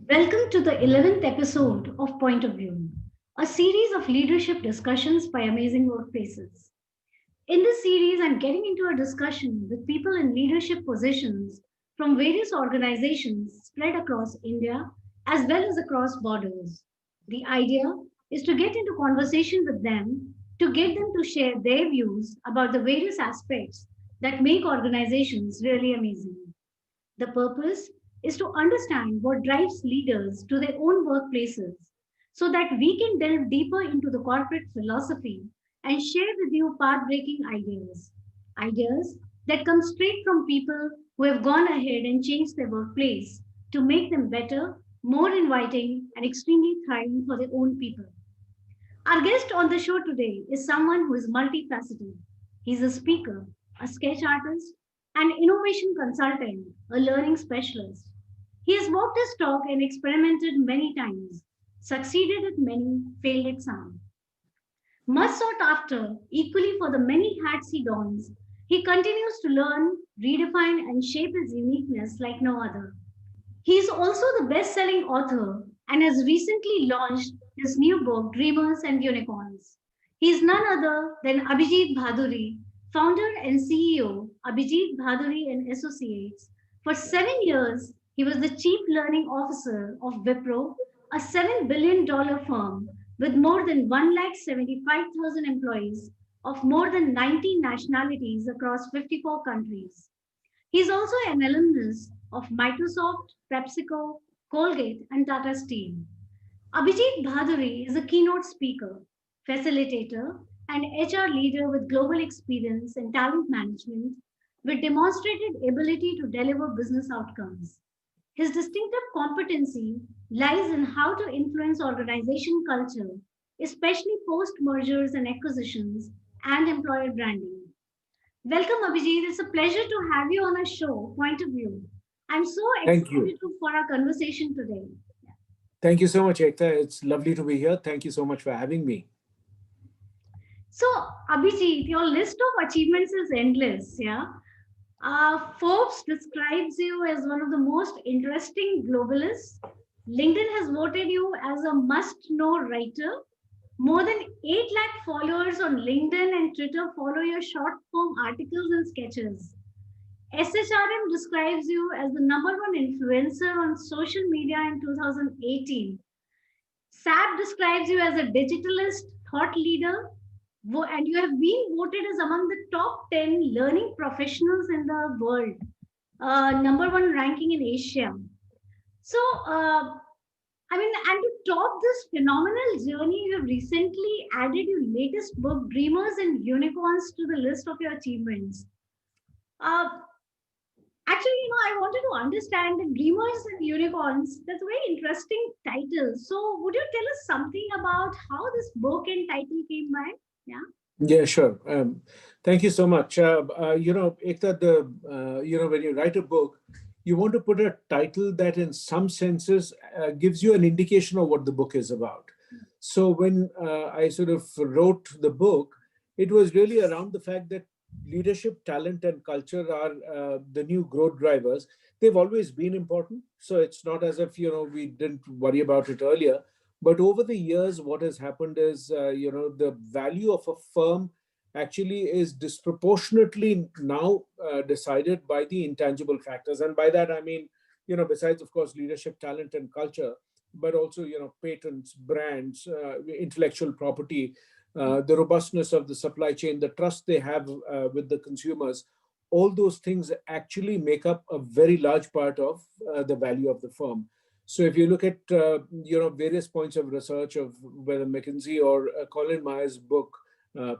Welcome to the 11th episode of Point of View, a series of leadership discussions by amazing workplaces. In this series, I'm getting into a discussion with people in leadership positions from various organizations spread across India as well as across borders. The idea is to get into conversation with them to get them to share their views about the various aspects that make organizations really amazing. The purpose is to understand what drives leaders to their own workplaces so that we can delve deeper into the corporate philosophy and share with you path breaking ideas. Ideas that come straight from people who have gone ahead and changed their workplace to make them better, more inviting, and extremely thriving for their own people. Our guest on the show today is someone who is multifaceted. He's a speaker, a sketch artist, an innovation consultant, a learning specialist. He has walked his talk and experimented many times, succeeded at many, failed at some. Much sought after, equally for the many hats he dons, he continues to learn, redefine, and shape his uniqueness like no other. He is also the best selling author and has recently launched his new book, Dreamers and Unicorns. He is none other than Abhijit Bhaduri, founder and CEO, Abhijit Bhaduri and Associates. For 7 years, he was the Chief Learning Officer of Wipro, a $7 billion firm with more than 175,000 employees of more than 90 nationalities across 54 countries. He is also an alumnus of Microsoft, PepsiCo, Colgate, and Tata Steel. Abhijit Bhaduri is a keynote speaker, facilitator, and HR leader with global experience in talent management with demonstrated ability to deliver business outcomes. His distinctive competency lies in how to influence organization culture, especially post mergers and acquisitions and employer branding. Welcome, Abhijit. It's a pleasure to have you on our show, Point of View. I'm so Thank you. excited for our conversation today. Thank you so much, Ekta. It's lovely to be here. Thank you so much for having me. So, Abhijit, your list of achievements is endless. Yeah. Forbes describes you as one of the most interesting globalists. LinkedIn has voted you as a must know writer. More than 8 lakh followers on LinkedIn and Twitter follow your short form articles and sketches. SHRM describes you as the number one influencer on social media in 2018. SAP describes you as a digitalist thought leader, and you have been voted as among the top 10 learning professionals in the world, number one ranking in Asia. So, and to top this phenomenal journey, you have recently added your latest book, Dreamers and Unicorns, to the list of your achievements. Uh, Actually, I wanted to understand the Dreamers and Unicorns. That's a very interesting title. So, would you tell us something about how this book and title came by? Yeah. Yeah, sure. Thank you so much. Ekta, when you write a book, you want to put a title that, in some senses, gives you an indication of what the book is about. So when I sort of wrote the book, it was really around the fact that leadership, talent, and culture are the new growth drivers. They've always been important. So it's not as if, we didn't worry about it earlier. But over the years, what has happened is, the value of a firm actually is disproportionately now decided by the intangible factors. And by that, I mean, besides, of course, leadership, talent, and culture, but also, patents, brands, intellectual property, the robustness of the supply chain, the trust they have with the consumers, all those things actually make up a very large part of the value of the firm. So if you look at various points of research of whether McKinsey or Colin Myers' book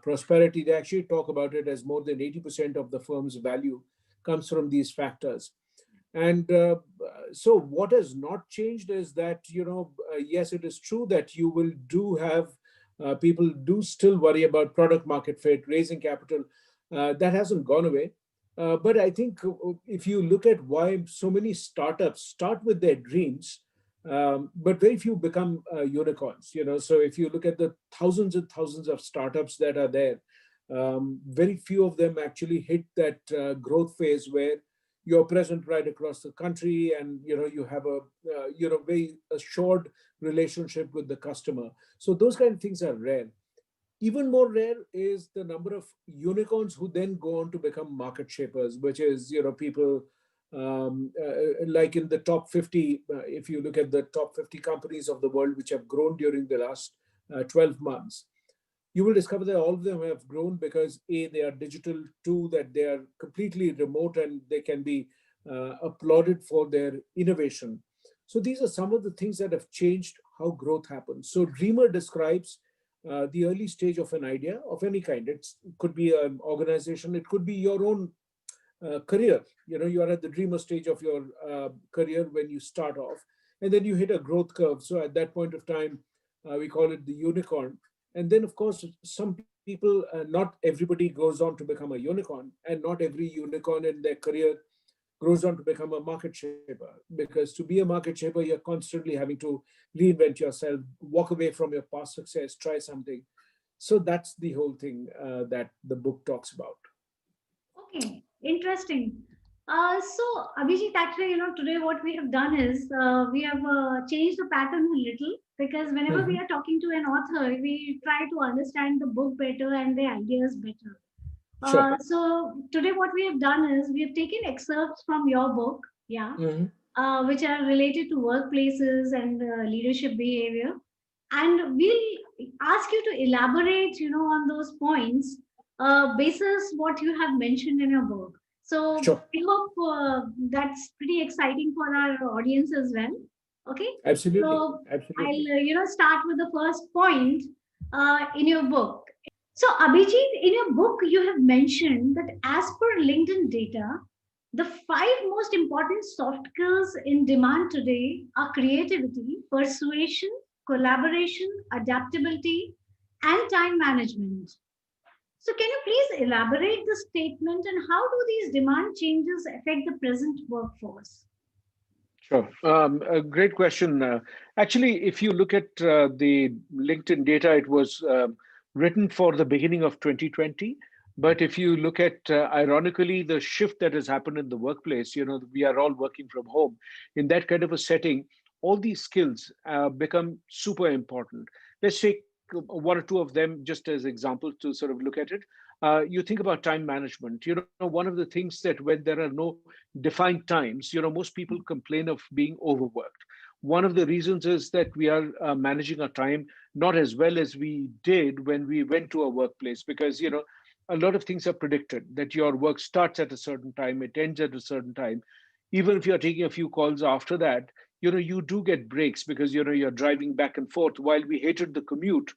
Prosperity, they actually talk about it as more than 80% of the firm's value comes from these factors. And so what has not changed is that, yes, it is true that you will do have people do still worry about product market fit, raising capital. That hasn't gone away. But I think if you look at why so many startups start with their dreams, but very few become unicorns. So if you look at the thousands and thousands of startups that are there, very few of them actually hit that growth phase where you're present right across the country, and you have a very assured relationship with the customer. So those kind of things are rare. Even more rare is the number of unicorns who then go on to become market shapers, which is, people like in the top 50. If you look at the top 50 companies of the world which have grown during the last 12 months, you will discover that all of them have grown because A, they are digital, two, that they are completely remote and they can be applauded for their innovation. So these are some of the things that have changed how growth happens. So Dreamer describes the early stage of an idea of any kind. It could be an organization, it could be your own career. You are at the dreamer stage of your career when you start off, and then you hit a growth curve. So at that point of time, we call it the unicorn. And then, of course, some people, not everybody goes on to become a unicorn, and not every unicorn in their career grows on to become a market shaper. Because to be a market shaper, you're constantly having to reinvent yourself, walk away from your past success, try something. So that's the whole thing that the book talks about. Okay, interesting. So, Abhijit, actually, today what we have done is we have changed the pattern a little, because whenever we Mhm. are talking to an author, we try to understand the book better and the ideas better. Sure. So today what we have done is we have taken excerpts from your book, yeah, Mhm. which are related to workplaces and leadership behavior, and we'll ask you to elaborate, on those points, basis what you have mentioned in your book. So Sure. I hope that's pretty exciting for our audience as well. Okay, Absolutely. so Absolutely. I'll start with the first point in your book. So, Abhijit, in your book, you have mentioned that as per LinkedIn data, the five most important soft skills in demand today are creativity, persuasion, collaboration, adaptability, and time management. So, can you please elaborate the statement, and how do these demand changes affect the present workforce? Sure. A great question. Actually, if you look at the LinkedIn data, it was written for the beginning of 2020. But if you look at, ironically, the shift that has happened in the workplace, we are all working from home. In that kind of a setting, all these skills become super important. Let's take one or two of them just as examples to sort of look at it. You think about time management. One of the things that when there are no defined times, most people complain of being overworked. One of the reasons is that we are managing our time not as well as we did when we went to a workplace, because a lot of things are predicted, that your work starts at a certain time, it ends at a certain time. Even if you're taking a few calls after that, you do get breaks because you're driving back and forth. While we hated the commute,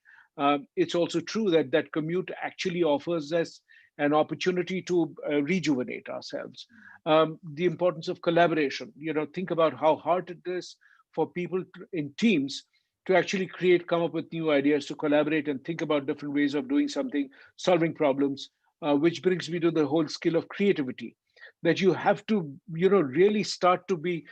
it's also true that that commute actually offers us an opportunity to rejuvenate ourselves. The importance of collaboration. Think about how hard it is for people in teams to actually come up with new ideas, to collaborate and think about different ways of doing something, solving problems. Which brings me to the whole skill of creativity, that you have to, really start to be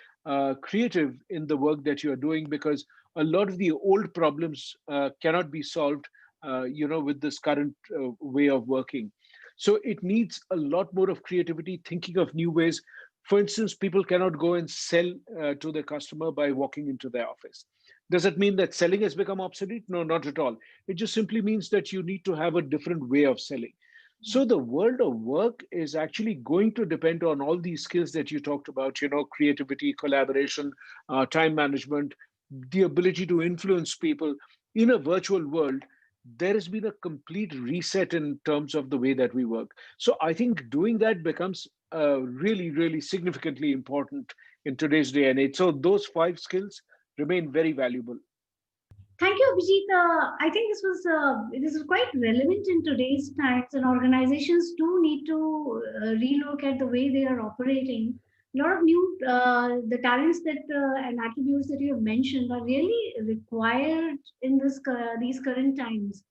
creative in the work that you are doing, because a lot of the old problems cannot be solved, with this current way of working. So it needs a lot more of creativity, thinking of new ways. For instance, people cannot go and sell to the customer by walking into their office. Does that mean that selling has become obsolete? No, not at all. It just simply means that you need to have a different way of selling. So the world of work is actually going to depend on all these skills that you talked about, creativity, collaboration, time management, the ability to influence people in a virtual world. There has been a complete reset in terms of the way that we work. So I think doing that becomes really, really significantly important in today's day and age. So those five skills remain very valuable. Thank you, Abhijit. I think this is quite relevant in today's times, and organizations do need to relook at the way they are operating. A lot of new the talents that and attributes that you have mentioned are really required in these current times.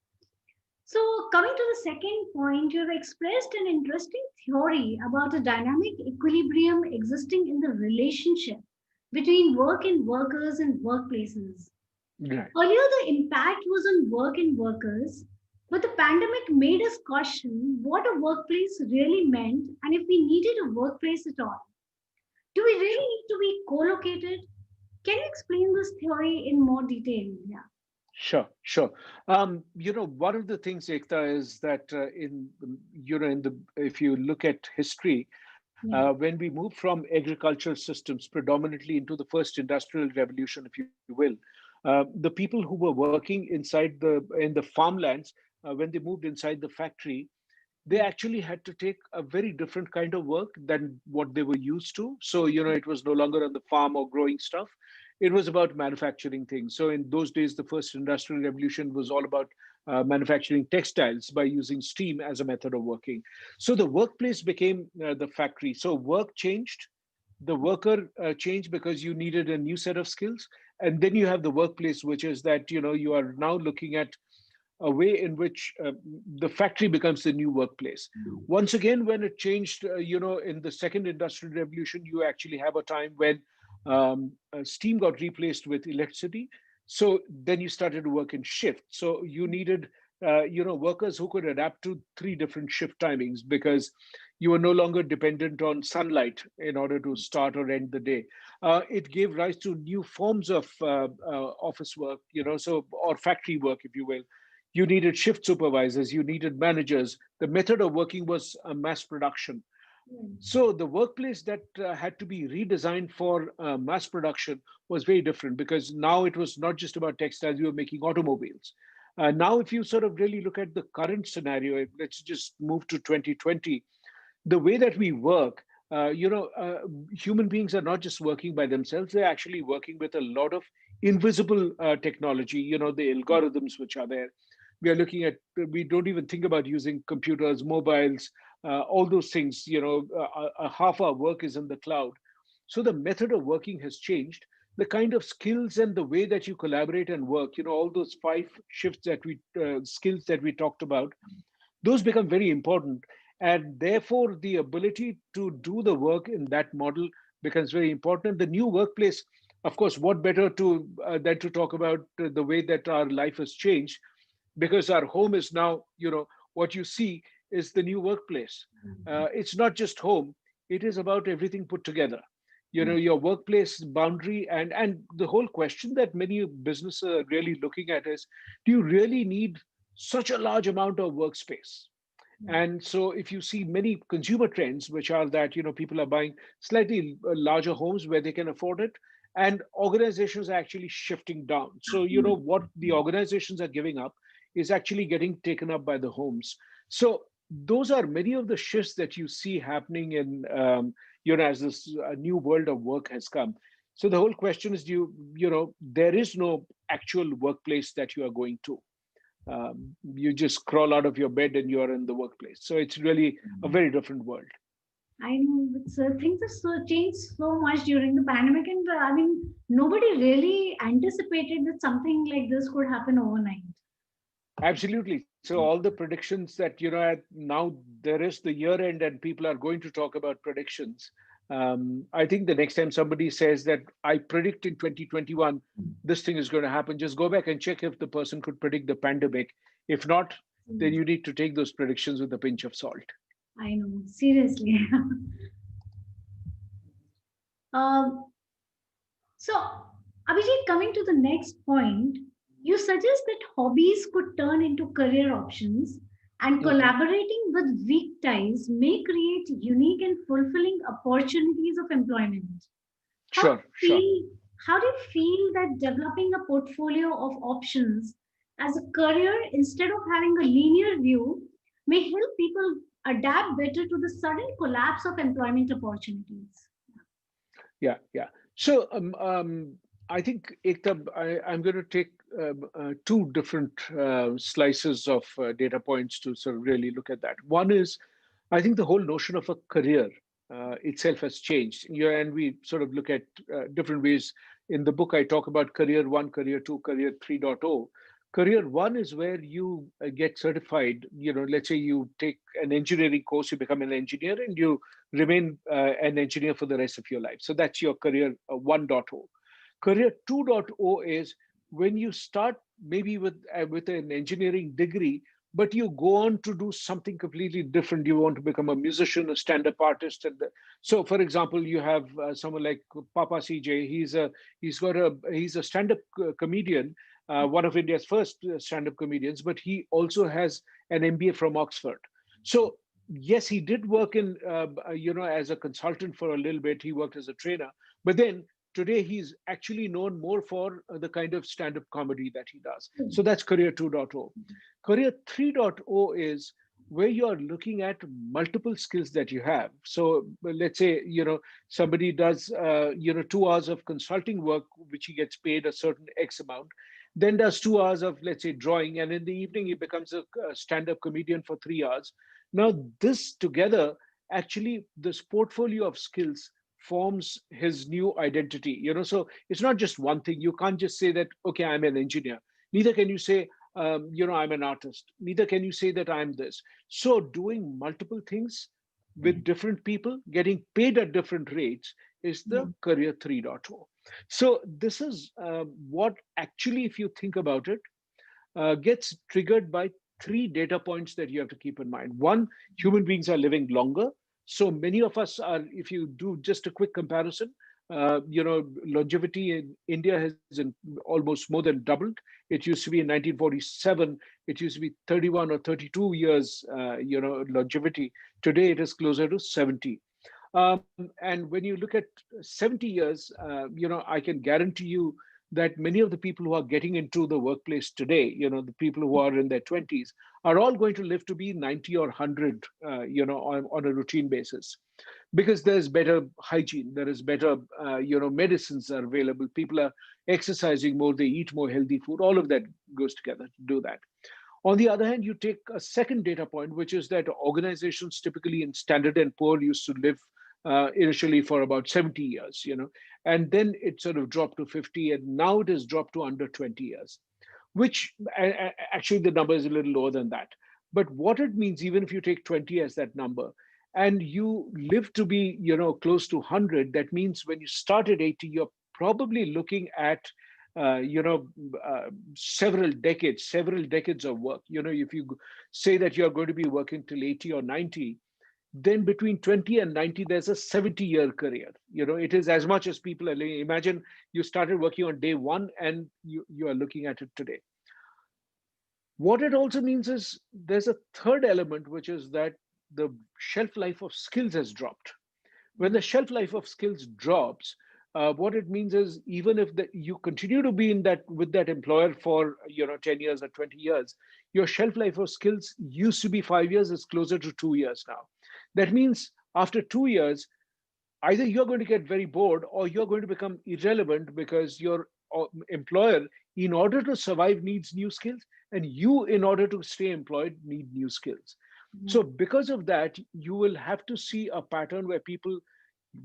So, coming to the second point, you have expressed an interesting theory about a dynamic equilibrium existing in the relationship between work and workers and workplaces. Right. Earlier, the impact was on work and workers, but the pandemic made us question what a workplace really meant and if we needed a workplace at all. Do we really Sure. need to be co-located? Can you explain this theory in more detail? Yeah. Sure, sure. One of the things, Ekta, is that if you look at history, Yeah. when we moved from agricultural systems predominantly into the first industrial revolution, if you will, the people who were working in the farmlands, when they moved inside the factory, they actually had to take a very different kind of work than what they were used to. So, it was no longer on the farm or growing stuff. It was about manufacturing things. So, in those days, the first industrial revolution was all about manufacturing textiles by using steam as a method of working. So, the workplace became the factory. So, work changed. The worker changed because you needed a new set of skills. And then you have the workplace, which is that, you are now looking at a way in which the factory becomes the new workplace. Once again, when it changed, in the second industrial revolution, you actually have a time when steam got replaced with electricity. So then you started to work in shift. So you needed, workers who could adapt to three different shift timings because you were no longer dependent on sunlight in order to start or end the day. It gave rise to new forms of office work, or factory work, if you will. You needed shift supervisors, you needed managers. The method of working was mass production. So the workplace that had to be redesigned for mass production was very different because now it was not just about textiles, you were making automobiles. Now, if you sort of really look at the current scenario, let's just move to 2020, the way that we work, human beings are not just working by themselves, they're actually working with a lot of invisible technology, the algorithms which are there. We are looking at, we don't even think about using computers, mobiles, all those things, half our work is in the cloud. So the method of working has changed. The kind of skills and the way that you collaborate and work, all those five skills that we talked about, those become very important. And therefore, the ability to do the work in that model becomes very important. The new workplace, of course, what better than to talk about the way that our life has changed, because our home is now, what you see is the new workplace. It's not just home, it is about everything put together. Your workplace boundary, and the whole question that many businesses are really looking at is, do you really need such a large amount of workspace? And so if you see many consumer trends, which are that, people are buying slightly larger homes where they can afford it, and organizations are actually shifting down. So, what the organizations are giving up is actually getting taken up by the homes. So those are many of the shifts that you see happening in, as this new world of work has come. So the whole question is, there is no actual workplace that you are going to. You just crawl out of your bed and you're in the workplace. So it's really a very different world. I know it's, things have changed so much during the pandemic, and I mean, nobody really anticipated that something like this could happen overnight. Absolutely. So all the predictions that, now there is the year end and people are going to talk about predictions. I think the next time somebody says that I predict in 2021, this thing is going to happen, just go back and check if the person could predict the pandemic. If not, then Mm. you need to take those predictions with a pinch of salt. I know, seriously. um, so, Abhijit, coming to the next point, you suggest that hobbies could turn into career options, and Mhm. collaborating with weak ties may create unique and fulfilling opportunities of employment. How do Sure, you sure. how do you feel that developing a portfolio of options as a career instead of having a linear view may help people adapt better to the sudden collapse of employment opportunities? Yeah, yeah. So I think, Ekta, I'm going to take two different slices of data points to sort of really look at that. One is, I think the whole notion of a career itself has changed. Yeah, and we sort of look at different ways. In the book, I talk about career one, career two, career 3.0. Career one is where you get certified. Let's say you take an engineering course, you become an engineer, and you remain an engineer for the rest of your life. So that's your career 1.0. Career 2.0 is when you start maybe with an engineering degree, but you go on to do something completely different. You want to become a musician, a stand-up artist, and so, for example, you have someone like Papa CJ. He's a stand-up comedian, one of India's first stand-up comedians, but he also has an MBA from Oxford. So yes, he did work in as a consultant for a little bit. He worked as a trainer, but then today he's actually known more for the kind of stand-up comedy that he does. So that's Career 2.0. Career 3.0 is where you're looking at multiple skills that you have. So let's say, somebody does, 2 hours of consulting work, which he gets paid a certain X amount, then does 2 hours of, let's say, drawing. And in the evening, he becomes a stand-up comedian for 3 hours. Now, this together, actually, this portfolio of skills forms his new identity. So it's not just one thing. You can't just say that, okay, I'm an engineer. Neither can you say, I'm an artist. Neither can you say that I'm this. So doing multiple things with different people, getting paid at different rates is the Career 3.0. So this is what actually, if you think about it, gets triggered by three data points that you have to keep in mind. One, human beings are living longer. So many of us are, if you do just a quick comparison, longevity in India has almost more than doubled. It used to be in 1947, it used to be 31 or 32 years, longevity. Today it is closer to 70. And when you look at 70 years, I can guarantee you that many of the people who are getting into the workplace today, the people who are in their 20s, are all going to live to be 90 or 100, on a routine basis, because there's better hygiene, there is better, medicines are available, people are exercising more, they eat more healthy food, all of that goes together to do that. On the other hand, you take a second data point, which is that organizations typically in Standard and Poor used to live initially for about 70 years, and then it sort of dropped to 50, and now it has dropped to under 20 years, which actually the number is a little lower than that. But what it means, even if you take 20 as that number, and you live to be, close to 100, that means when you start at 80, you're probably looking at uh, you know, several decades of work. If you say that you're going to be working till 80 or 90, then between 20 and 90, there's a 70-year career. It is as much as people are living. Imagine you started working on day one and you are looking at it today. What it also means is there's a third element, which is that the shelf life of skills has dropped. When the shelf life of skills drops, what it means is, even if you continue to be in that with that employer for 10 years or 20 years, your shelf life of skills used to be 5 years, it's closer to 2 years now. That means after 2 years, either you're going to get very bored or you're going to become irrelevant, because your employer, in order to survive, needs new skills, and you, in order to stay employed, need new skills. So because of that, you will have to see a pattern where people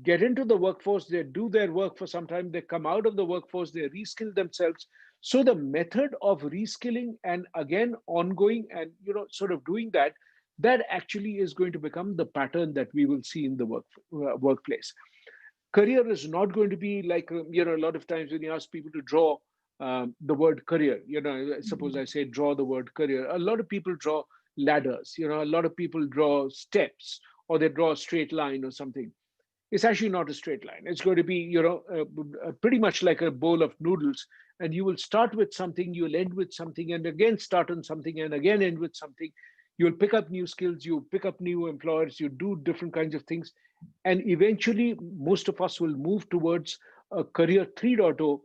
get into the workforce, they do their work for some time, they come out of the workforce, they reskill themselves. So the method of reskilling and again ongoing and sort of doing that, that actually is going to become the pattern that we will see in the workplace. Career is not going to be like, a lot of times when you ask people to draw the word career, suppose I say draw the word career, a lot of people draw ladders, a lot of people draw steps, or they draw a straight line or something. It's actually not a straight line. It's going to be, pretty much like a bowl of noodles. And you will start with something, you'll end with something, and again start on something, and again end with something. You'll pick up new skills, you pick up new employers, you do different kinds of things. And eventually, most of us will move towards a career 3.0,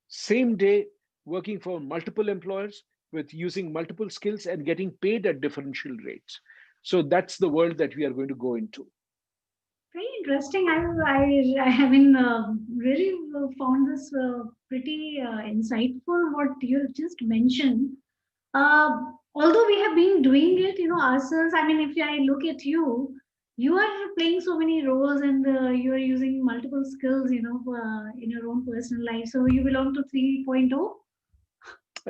same day, working for multiple employers with using multiple skills and getting paid at differential rates. So that's the world that we are going to go into. Very interesting. I mean, really found this pretty insightful what you just mentioned. Uh, Although we have been doing it, ourselves. I mean, if I look at you, you are playing so many roles, and you are using multiple skills, in your own personal life. So you belong to 3.0.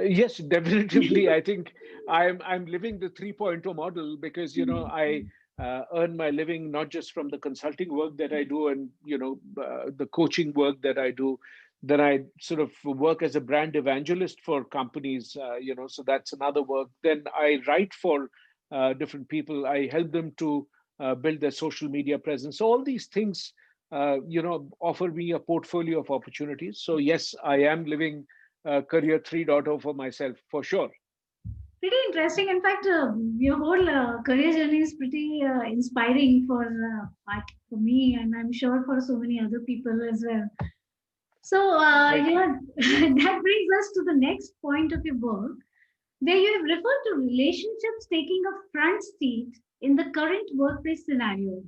Yes, definitively. I think I'm living the 3.0 model, because I earn my living not just from the consulting work that I do, and the coaching work that I do. Then I sort of work as a brand evangelist for companies, so that's another work. Then I write for different people. I help them to build their social media presence. So all these things, offer me a portfolio of opportunities. So yes, I am living career 3.0 for myself for sure. Pretty interesting. In fact, your whole career journey is pretty inspiring for me, and I'm sure for so many other people as well. So, Thank you. that brings us to the next point of your book, where you have referred to relationships taking a front seat in the current workplace scenario,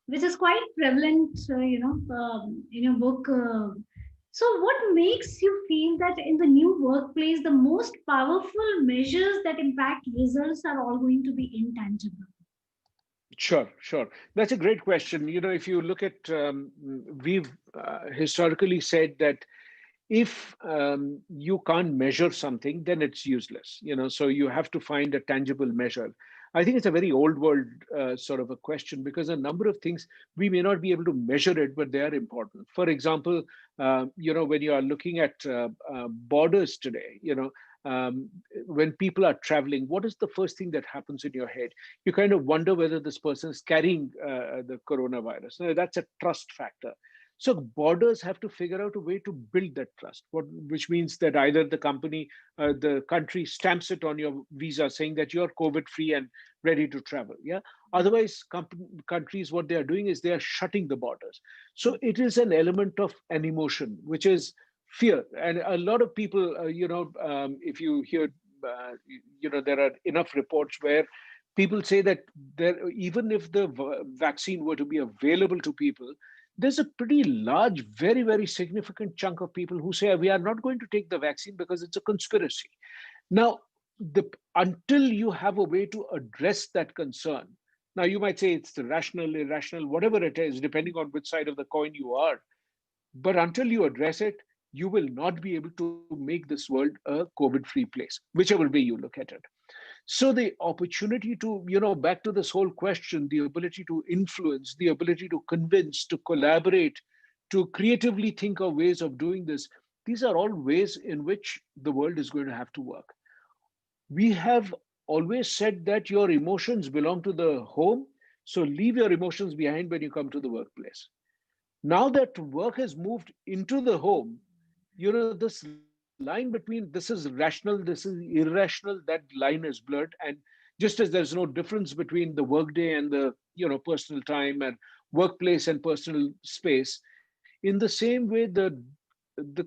which is quite prevalent, in your book. So, what makes you feel that in the new workplace, the most powerful measures that impact results are all going to be intangible? Sure, sure. That's a great question. If you look at, we've historically said that if you can't measure something, then it's useless. So you have to find a tangible measure. I think it's a very old world sort of a question, because a number of things we may not be able to measure it, but they are important. For example, when you are looking at borders today, when people are traveling, what is the first thing that happens in your head? You kind of wonder whether this person is carrying the coronavirus. Now, that's a trust factor. So borders have to figure out a way to build that trust, which means that either the country stamps it on your visa saying that you're COVID free and ready to travel. Yeah. Otherwise, countries, what they are doing is they are shutting the borders. So it is an element of an emotion, which is fear. And a lot of people, if you hear, there are enough reports where people say that even if the vaccine were to be available to people, there's a pretty large, very, very significant chunk of people who say we are not going to take the vaccine because it's a conspiracy. Now, until you have a way to address that concern, now you might say it's the rational, irrational, whatever it is, depending on which side of the coin you are. But until you address it, you will not be able to make this world a COVID free place, whichever way you look at it. So the opportunity to, back to this whole question, the ability to influence, the ability to convince, to collaborate, to creatively think of ways of doing this, these are all ways in which the world is going to have to work. We have always said that your emotions belong to the home, so leave your emotions behind when you come to the workplace. Now that work has moved into the home, this line between this is rational, this is irrational, that line is blurred. And just as there's no difference between the workday and the personal time and workplace and personal space, in the same way, the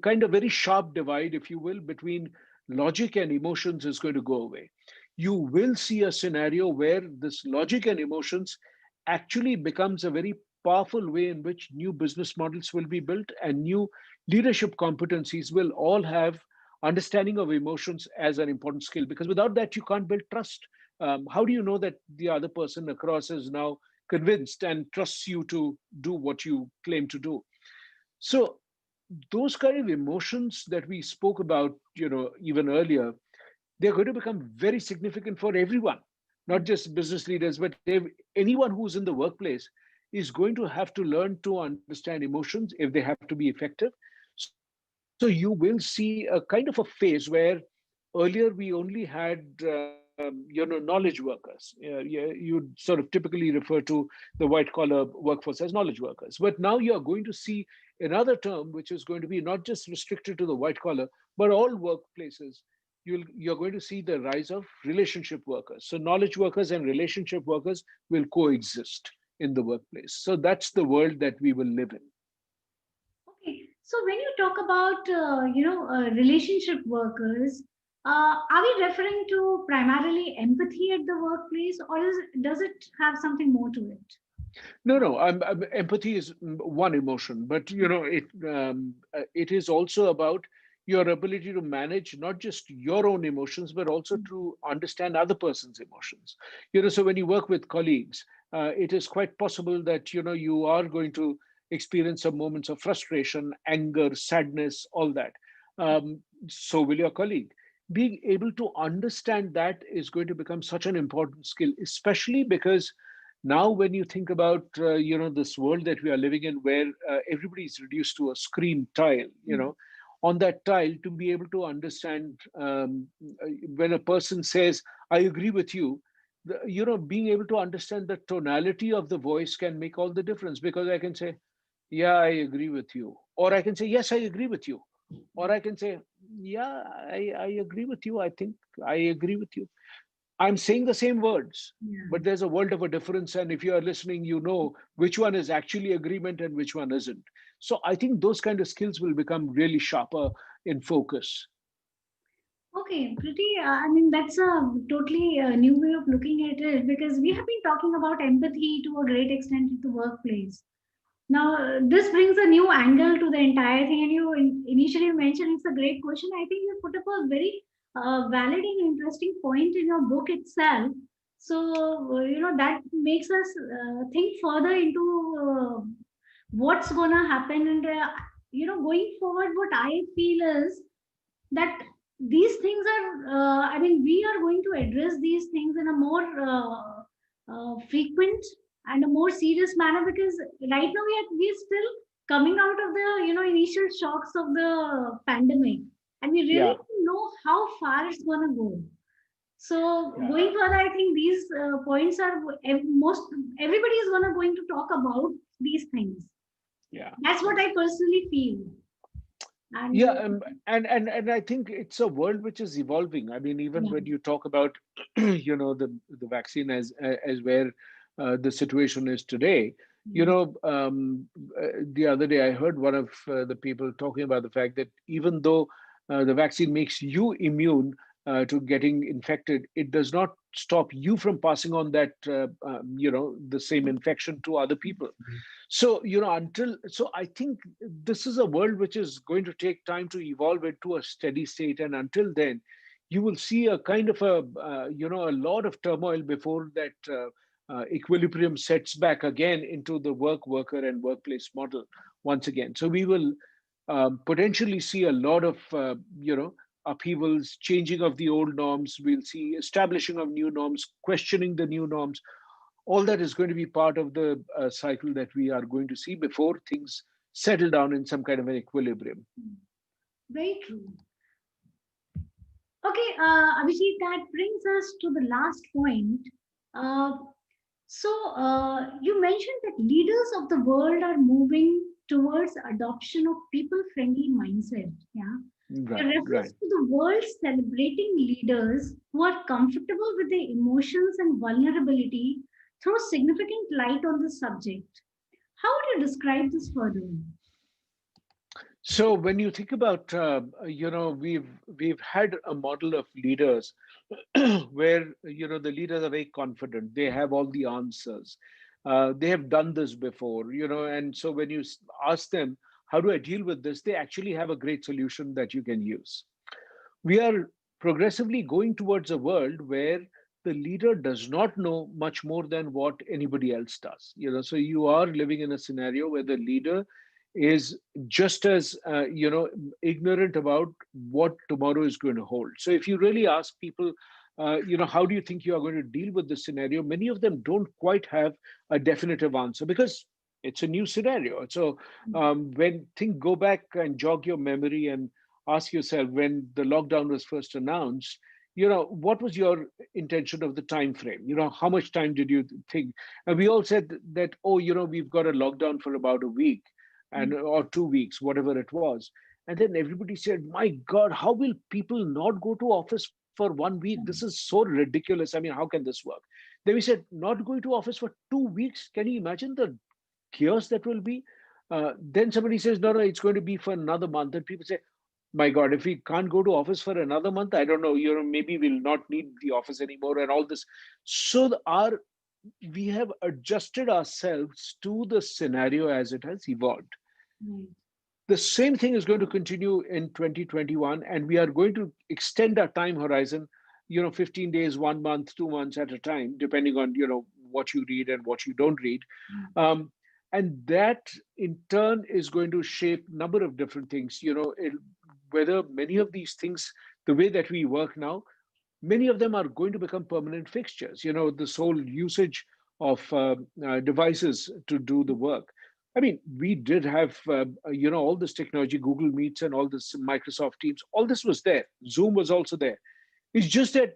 kind of very sharp divide, if you will, between logic and emotions is going to go away. You will see a scenario where this logic and emotions actually becomes a very powerful way in which new business models will be built, and new leadership competencies will all have understanding of emotions as an important skill, because without that you can't build trust. How do you know that the other person across is now convinced and trusts you to do what you claim to do? So those kind of emotions that we spoke about, even earlier, they're going to become very significant for everyone, not just business leaders, but anyone who's in the workplace is going to have to learn to understand emotions if they have to be effective. So you will see a kind of a phase where earlier we only had knowledge workers. You'd sort of typically refer to the white collar workforce as knowledge workers. But now you're going to see another term which is going to be not just restricted to the white collar, but all workplaces. You're going to see the rise of relationship workers. So knowledge workers and relationship workers will coexist in the workplace. So that's the world that we will live in. Okay, so when you talk about relationship workers, are we referring to primarily empathy at the workplace, or does it have something more to it? No, no. Empathy is one emotion, but it is also about your ability to manage not just your own emotions, but also to understand other person's emotions. So when you work with colleagues, it is quite possible that you are going to experience some moments of frustration, anger, sadness, all that. So will your colleague. Being able to understand that is going to become such an important skill, especially because Now when you think about this world that we are living in, where everybody is reduced to a screen tile, on that tile, to be able to understand, when a person says I agree with you, being able to understand the tonality of the voice can make all the difference, because I can say, yeah, I agree with you, or I can say, yes, I agree with you, or I can say, yeah, I agree with you, I think I agree with you. I'm saying the same words, Yeah. but there's a world of a difference. And if you are listening, you know which one is actually agreement and which one isn't. So I think those kind of skills will become really sharper in focus. Okay, pretty. I mean, that's a totally new way of looking at it, because we have been talking about empathy to a great extent in the workplace. Now, this brings a new angle to the entire thing. And you initially mentioned it's a great question. I think you put up a very valid and interesting point in your book itself. So, that makes us think further into what's going to happen. And, going forward, what I feel is that these things are, I mean, we are going to address these things in a more frequent and a more serious manner, because right now we're still coming out of the initial shocks of the pandemic, and we really Yeah, don't know how far it's going to go. So yeah, going further, I think these points are most everybody is going to talk about these things. yeah, That's what yeah. I personally feel. And Yeah, and I think it's a world which is evolving. I mean, even yeah. when you talk about, the vaccine as where the situation is today, Yeah. the other day I heard one of the people talking about the fact that even though the vaccine makes you immune to getting infected, it does not stop you from passing on that, the same infection to other people. So until so I think this is a world which is going to take time to evolve into a steady state, and until then you will see a kind of a lot of turmoil before that equilibrium sets back again into the worker and workplace model once again. So we will potentially see a lot of upheavals, changing of the old norms. We'll see establishing of new norms, questioning the new norms. All that is going to be part of the cycle that we are going to see before things settle down in some kind of an equilibrium. Very true. Okay, Abhijit, that brings us to the last point. Uh, you mentioned that leaders of the world are moving towards adoption of people-friendly mindset. Yeah, your Right, reference right. to the world celebrating leaders who are comfortable with their emotions and vulnerability throws significant light on the subject. How would you describe this further? So when you think about, we've had a model of leaders where the leaders are very confident. They have all the answers. They have done this before, and so when you ask them, how do I deal with this? They actually have a great solution that you can use. We are progressively going towards a world where the leader does not know much more than what anybody else does. So you are living in a scenario where the leader is just as ignorant about what tomorrow is going to hold. So if you really ask people, how do you think you are going to deal with this scenario, many of them don't quite have a definitive answer, because it's a new scenario. So when think go back and jog your memory and ask yourself, when the lockdown was first announced, what was your intention of the time frame? How much time did you think? And we all said that, oh, we've got a lockdown for about a week, and or 2 weeks, whatever it was. And then everybody said, my God, how will people not go to office for 1 week? This is so ridiculous. I mean, how can this work? Then we said, not going to office for 2 weeks. Can you imagine the chaos that will be? Then somebody says, no, no, it's going to be for another month. And people say, my God, if we can't go to office for another month, I don't know, maybe we'll not need the office anymore and all this. So we have adjusted ourselves to the scenario as it has evolved. Right. The same thing is going to continue in 2021, and we are going to extend our time horizon, 15 days, 1 month, 2 months at a time, depending on, what you read and what you don't read. Um, and that in turn is going to shape a number of different things, whether many of these things, the way that we work now, many of them are going to become permanent fixtures. This whole usage of devices to do the work. I mean, we did have, all this technology, Google Meets and all this Microsoft Teams, all this was there. Zoom was also there. It's just that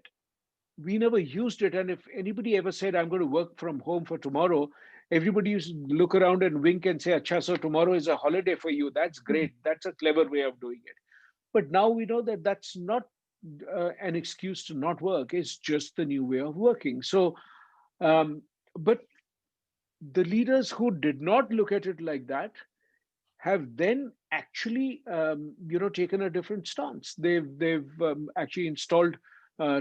we never used it. And if anybody ever said, I'm going to work from home for tomorrow, everybody used to look around and wink and say, Acha, so tomorrow is a holiday for you. That's great. That's a clever way of doing it. But now we know that that's not an excuse to not work. It's just the new way of working. So, but the leaders who did not look at it like that have then actually taken a different stance. They've actually installed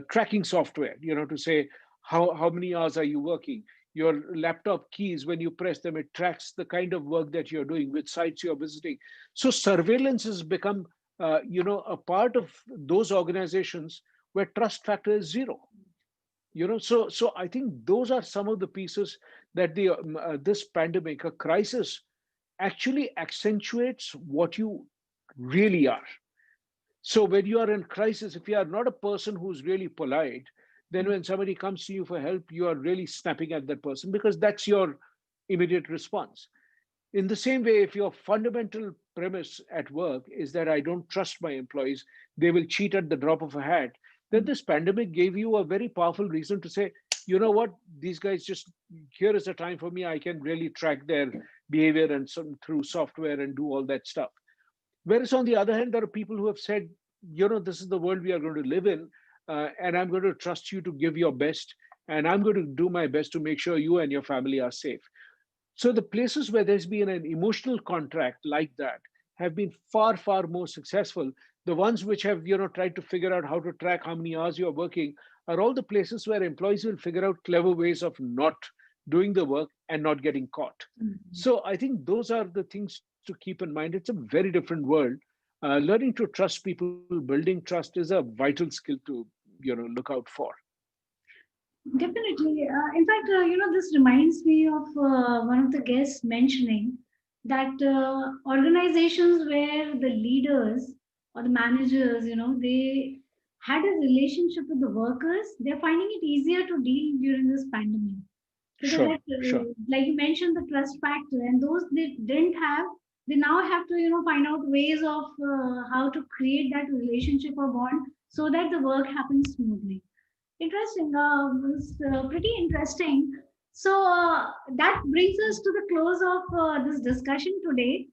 tracking software, to say how many hours are you working. Your laptop keys, when you press them, it tracks the kind of work that you're doing, which sites you're visiting. So surveillance has become a part of those organizations where trust factor is zero. So I think those are some of the pieces that the this pandemic, a crisis, actually accentuates what you really are. So when you are in crisis, if you are not a person who's really polite, then when somebody comes to you for help, you are really snapping at that person because that's your immediate response. In the same way, if your fundamental premise at work is that I don't trust my employees, they will cheat at the drop of a hat, then this pandemic gave you a very powerful reason to say, you know what, these guys just, here is a time for me, I can really track their behavior and through software and do all that stuff. Whereas on the other hand, there are people who have said, this is the world we are going to live in, and I'm going to trust you to give your best, and I'm going to do my best to make sure you and your family are safe. So the places where there's been an emotional contract like that have been far, far more successful. The ones which have, tried to figure out how to track how many hours you're working are all the places where employees will figure out clever ways of not doing the work and not getting caught. Mhm. So I think those are the things to keep in mind. It's a very different world. Learning to trust people, building trust is a vital skill to, look out for. Definitely. In fact, this reminds me of one of the guests mentioning that organizations where the leaders or the managers, they had a relationship with the workers, they're finding it easier to deal during this pandemic. Because, Sure, sure. like you mentioned, the trust factor, and those they didn't have, they now have to, find out ways of how to create that relationship or bond so that the work happens smoothly. Interesting. It's pretty interesting. So that brings us to the close of this discussion today.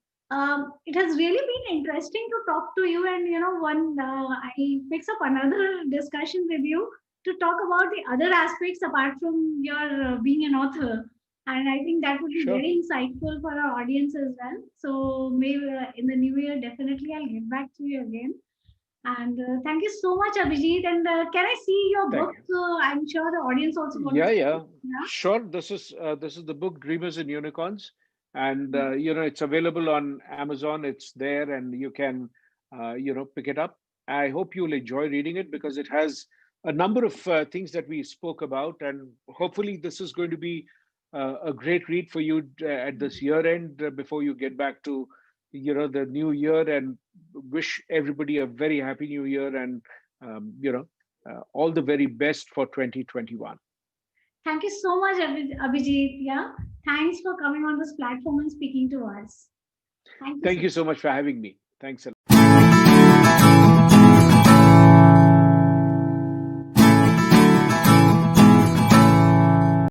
It has really been interesting to talk to you, and one I fix up another discussion with you to talk about the other aspects apart from your being an author. And I think that would be Sure. very insightful for our audience as well. So maybe in the new year, definitely I'll get back to you again. And thank you so much, Abhijit. And can I see your Thank book? you. I'm sure the audience also want to Yeah, see it. yeah, sure. This is the book Dreamers and Unicorns, and Yeah. it's available on Amazon. It's there, and you can pick it up. I hope you'll enjoy reading it because it has a number of things that we spoke about, and hopefully this is going to be a great read for you at this year end before you get back to the new year. And wish everybody a very happy new year and all the very best for 2021. Thank you so much, Abhijit. Yeah. Thanks for coming on this platform and speaking to us. Thank you Thank so you so much for having me. Thanks a lot.